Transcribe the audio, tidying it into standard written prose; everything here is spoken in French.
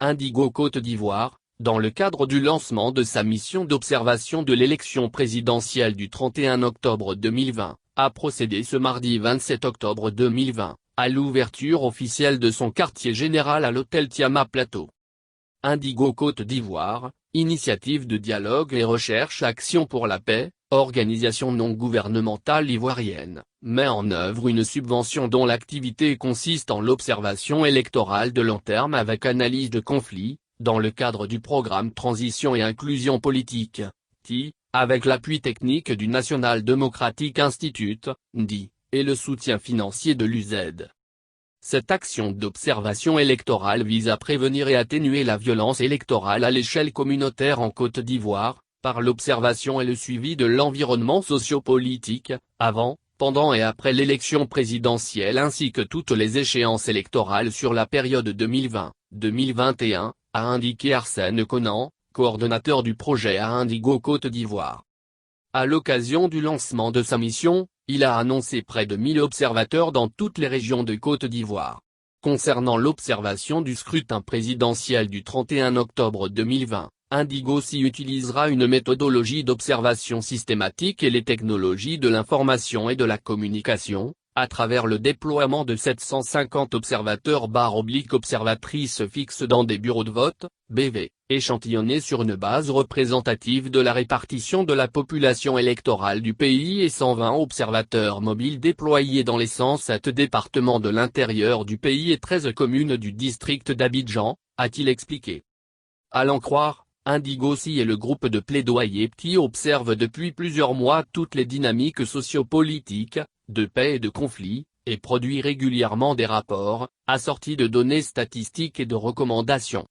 Indigo Côte d'Ivoire, dans le cadre du lancement de sa mission d'observation de l'élection présidentielle du 31 octobre 2020, a procédé ce mardi 27 octobre 2020, à l'ouverture officielle de son quartier général à l'hôtel Tiama Plateau. Indigo Côte d'Ivoire, initiative de dialogue et recherche Action pour la paix, organisation non gouvernementale ivoirienne, met en œuvre une subvention dont l'activité consiste en l'observation électorale de long terme avec analyse de conflits, dans le cadre du programme Transition et Inclusion Politique, TI, avec l'appui technique du National Democratic Institute, NDI, et le soutien financier de l'UZ. Cette action d'observation électorale vise à prévenir et atténuer la violence électorale à l'échelle communautaire en Côte d'Ivoire, par l'observation et le suivi de l'environnement socio-politique, avant, pendant et après l'élection présidentielle ainsi que toutes les échéances électorales sur la période 2020-2021, a indiqué Arsène Conan, coordonnateur du projet à Indigo Côte d'Ivoire. À l'occasion du lancement de sa mission, il a annoncé près de 1000 observateurs dans toutes les régions de Côte d'Ivoire. Concernant l'observation du scrutin présidentiel du 31 octobre 2020, Indigo s'y utilisera une méthodologie d'observation systématique et les technologies de l'information et de la communication, à travers le déploiement de 750 observateurs/observatrices fixes dans des bureaux de vote, BV, échantillonnés sur une base représentative de la répartition de la population électorale du pays et 120 observateurs mobiles déployés dans les 107 départements de l'intérieur du pays et 13 communes du district d'Abidjan, a-t-il expliqué. À l'en croire, Indigo et le groupe de plaidoyer PTI observent depuis plusieurs mois toutes les dynamiques sociopolitiques, de paix et de conflit, et produit régulièrement des rapports, assortis de données statistiques et de recommandations.